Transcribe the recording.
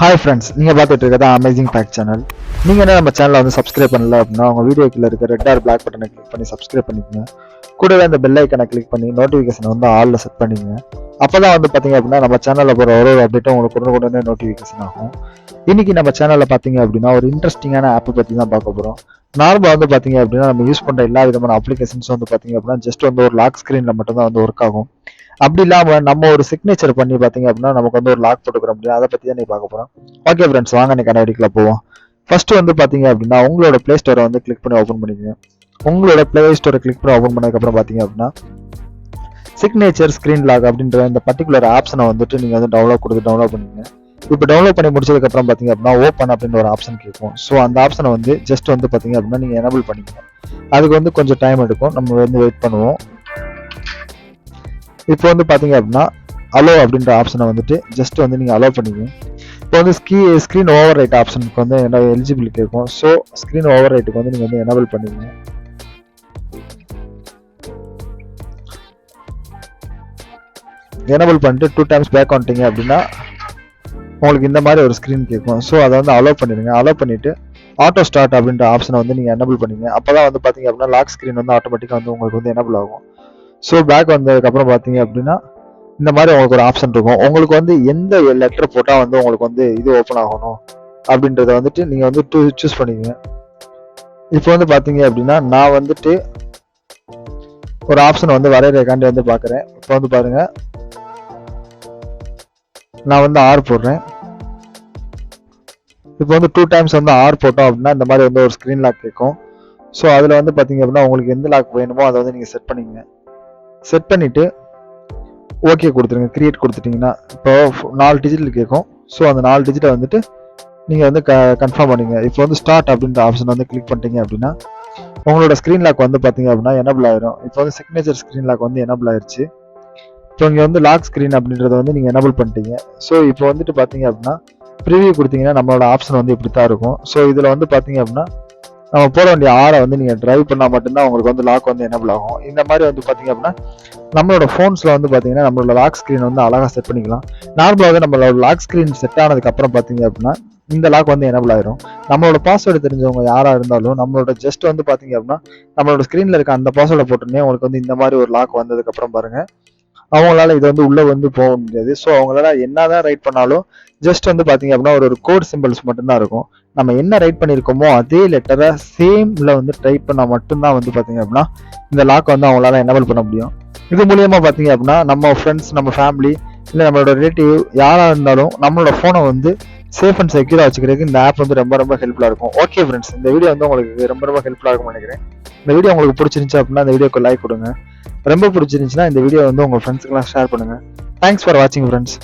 Hi friends, நீங்கள் பார்த்துட்டு இருக்கிறதா அமேசிங் ஃபேக்ட் சேனல். நீங்கள் என்ன நம்ம சேனலை வந்து சப்ஸ்கிரைப் பண்ணல அப்படின்னா உங்கள் வீடியோக்குள்ள இருக்க ரெட் ஆர் பிளாக் பட்டனை கிளிக் பண்ணி சப்ஸ்கிரைப் பண்ணிக்கோங்க. கூடவே அந்த பெல் ஐக்கனை கிளிக் பண்ணி நோட்டிஃபிகேஷனை வந்து ஆலில் செட் பண்ணிக்கோங்க. அப்போ தான் வந்து பார்த்தீங்க அப்படின்னா நம்ம சேனலில் போகிற ஒரு அப்டேட்டும் உங்களுக்கு உடனே நோட்டிஃபிகேஷன் ஆகும். இன்னைக்கு நம்ம சேனலில் பார்த்தீங்க அப்படின்னா ஒரு இன்ட்ரெஸ்டிங்கான ஆப்பை பற்றி தான் பார்க்க போகிறோம். நார்மலாக வந்து பார்த்தீங்க அப்படின்னா நம்ம யூஸ் பண்ணுற எல்லா விதமான அப்ளிகேஷன்ஸ் வந்து பார்த்தீங்க அப்படின்னா ஜஸ்ட் வந்து ஒரு லாக் ஸ்க்ரீனில் மட்டும்தான் வந்து ஒர்க் ஆகும். அப்படி இல்லாம நம்ம ஒரு சிக்னேச்சர் பண்ணி பாத்தீங்க அப்படின்னா நமக்கு வந்து ஒரு லாக் போட்டுக்கிற முடியும். அதை பத்தி தான் நீ பார்க்க போறோம். ஓகே ஃப்ரெண்ட்ஸ், வாங்க நீ கண்ணாடிக்குள்ள போவோம். ஃபர்ஸ்ட் வந்து பாத்தீங்க அப்படின்னா உங்களோட பிளே ஸ்டோரை வந்து கிளிக் பண்ணி ஓப்பன் பண்ணிக்கோங்க. உங்களோட பிளே ஸ்டோரை கிளிக் பண்ணி ஓப்பன் பண்ணதுக்கு அப்புறம் பாத்தீங்க அப்படின்னா சிக்னேச்சர் ஸ்கிரீன் லாக் அப்படின்ற இந்த பர்டிகுலர் ஆப்ஷனை வந்துட்டு நீங்க வந்து டவுன்லோட் பண்ணிக்கங்க. இப்போ டவுன்லோட் பண்ணி முடிச்சதுக்கு அப்புறம் பாத்தீங்க அப்படின்னா ஓப்பன் அப்படின்ற ஒரு ஆப்ஷன் கேட்கும். ஸோ அந்த ஆப்ஷனை வந்து ஜஸ்ட் வந்து பாத்தீங்க அப்படின்னா நீங்க எனபிள் பண்ணிக்கணும். அதுக்கு வந்து கொஞ்சம் டைம் எடுக்கும், நம்ம வந்து வெயிட் பண்ணுவோம். இப்போ வந்து பாத்தீங்க அப்படின்னா அலோ அப்படின்ற ஆப்ஷனை வந்துட்டு ஜஸ்ட் வந்து நீங்க அலோ பண்ணிக்கோங்க. இப்போ வந்து ஸ்க்ரீன் ஓவர் ரைட் ஆப்ஷனுக்கு வந்து என்ன எலிஜிபிலிட்டி இருக்கும். ஸோ ஸ்க்ரீன் ஓவர் ரைட்டுக்கு வந்து நீங்க வந்து எனபிள் பண்ணிக்கோங்க. எனபிள் பண்ணிட்டு 2 டைம்ஸ் பேக் வந்துட்டீங்க அப்படின்னா உங்களுக்கு இந்த மாதிரி ஒரு ஸ்க்ரீன் கேட்கும். ஸோ அதை வந்து அலோ பண்ணிடுங்க. அலோ பண்ணிட்டு ஆட்டோ ஸ்டார்ட் அப்படின்ற ஆப்ஷனை வந்து நீங்க எனபிள் பண்ணிங்க. அப்பதான் வந்து பாத்தீங்க அப்படின்னா லாக் ஸ்க்ரீன் வந்து ஆட்டோமேட்டிக்கா வந்து உங்களுக்கு வந்து எனபிள் ஆகும். ஸோ பேக் வந்ததுக்கப்புறம் பார்த்தீங்க அப்படின்னா இந்த மாதிரி உங்களுக்கு ஒரு ஆப்ஷன் இருக்கும். உங்களுக்கு வந்து எந்த லெட்டர் போட்டால் வந்து உங்களுக்கு வந்து இது ஓப்பன் ஆகணும் அப்படின்றத வந்துட்டு நீங்கள் வந்து சூஸ் பண்ணிக்கோங்க. இப்போ வந்து பார்த்தீங்க அப்படின்னா நான் வந்துட்டு ஒரு ஆப்ஷன் வந்து வரையறக்காண்டி வந்து பார்க்குறேன். இப்போ வந்து பாருங்க, நான் வந்து ஆர் போடுறேன். இப்போ வந்து 2 டைம்ஸ் வந்து ஆர் போட்டோம் அப்படின்னா இந்த மாதிரி வந்து ஒரு ஸ்க்ரீன் லாக் கேட்கும். ஸோ அதில் வந்து பார்த்தீங்க அப்படின்னா உங்களுக்கு எந்த லாக் வேணுமோ அதை வந்து நீங்கள் செட் பண்ணிக்கங்க. செட் பண்ணிட்டு ஓகே கொடுத்துருங்க. கிரியேட் கொடுத்துட்டீங்கன்னா இப்போ 4 டிஜிட் கேட்கும். ஸோ அந்த 4 டிஜிட்டை வந்துட்டு நீங்கள் வந்து கன்ஃபார்ம் பண்ணிங்க. இப்போ வந்து ஸ்டார்ட் அப்படின்ற ஆப்ஷன் வந்து கிளிக் பண்ணிட்டீங்க அப்படின்னா உங்களோட ஸ்க்ரீன் லாக் வந்து பார்த்தீங்க அப்படின்னா எனபிள் ஆயிரும். இப்போ வந்து சிக்னேச்சர் ஸ்க்ரீன் லாக் வந்து எனபிள் ஆயிடுச்சு. இப்போ இங்கே வந்து லாக் ஸ்க்ரீன் அப்படின்றத வந்து நீங்கள் எனபிள் பண்ணிட்டீங்க. ஸோ இப்போ வந்துட்டு பார்த்தீங்க அப்படின்னா ப்ரிவியூ கொடுத்தீங்கன்னா நம்மளோட ஆப்ஷன் வந்து இப்படி தான் இருக்கும். ஸோ இதில் வந்து பார்த்தீங்க அப்படின்னா நம்ம போட வேண்டிய ஆரை வந்து நீங்கள் ட்ரைவ் பண்ணால் மட்டும்தான் உங்களுக்கு வந்து லாக் வந்து எனபிள் ஆகும். இந்த மாதிரி வந்து பார்த்தீங்க அப்படின்னா நம்மளோட ஃபோன்ஸில் வந்து பார்த்தீங்கன்னா நம்மளோட லாக் ஸ்க்ரீன் வந்து அழகாக செட் பண்ணிக்கலாம். நார்மலாக நம்மளோட லாக் ஸ்க்ரீன் செட் ஆனதுக்கு அப்புறம் பார்த்தீங்க அப்படின்னா இந்த லாக் வந்து எனபிள் ஆயிரும். நம்மளோட பாஸ்வேர்டு தெரிஞ்சவங்க யாராக இருந்தாலும் நம்மளோட ஜஸ்ட் வந்து பார்த்தீங்க அப்படின்னா நம்மளோட ஸ்க்ரீனில் இருக்க அந்த பாஸ்வேர்டை போட்டுனே உங்களுக்கு வந்து இந்த மாதிரி ஒரு லாக் வந்ததுக்கப்புறம் பாருங்க அவங்களால இது வந்து உள்ள வந்து போக முடியாது. ஸோ அவங்களால என்னதான் ரைட் பண்ணாலும் ஜஸ்ட் வந்து பார்த்தீங்க அப்படின்னா ஒரு கோட் சிம்பிள்ஸ் மட்டும்தான் இருக்கும். நம்ம என்ன ரைட் பண்ணியிருக்கோமோ அதே லெட்டரை சேம்ல வந்து டைப் பண்ணால் மட்டும்தான் வந்து பார்த்தீங்க அப்படின்னா இந்த லாக் வந்து அவங்களால எனபிள் பண்ண முடியும். இது மூலியமா பார்த்தீங்க அப்படின்னா நம்ம ஃப்ரெண்ட்ஸ், நம்ம ஃபேமிலி, இல்லை நம்மளோட ரிலேட்டிவ் யாராக இருந்தாலும் நம்மளோட ஃபோனை வந்து சேஃப் அண்ட் செக்யூராக வச்சுக்கிறதுக்கு இந்த ஆப் வந்து ரொம்ப ரொம்ப ஹெல்ப்ஃபுல்லாக இருக்கும். ஓகே ஃப்ரெண்ட்ஸ், இந்த வீடியோ வந்து உங்களுக்கு ரொம்ப ரொம்ப ஹெல்ப்ஃபுல்லாக இருக்கும்னு நினைக்கிறேன். இந்த வீடியோ உங்களுக்கு பிடிச்சிருந்துச்சு அப்படின்னா இந்த வீடியோக்கு லைக் கொடுங்க. ரொம்ப பிடிச்சிருந்துச்சுன்னா இந்த வீடியோ வந்து உங்கள் ஃப்ரெண்ட்ஸுக்கெல்லாம் ஷேர் பண்ணுங்க. தேங்க்ஸ் ஃபார் வாட்சிங் ஃப்ரெண்ட்ஸ்.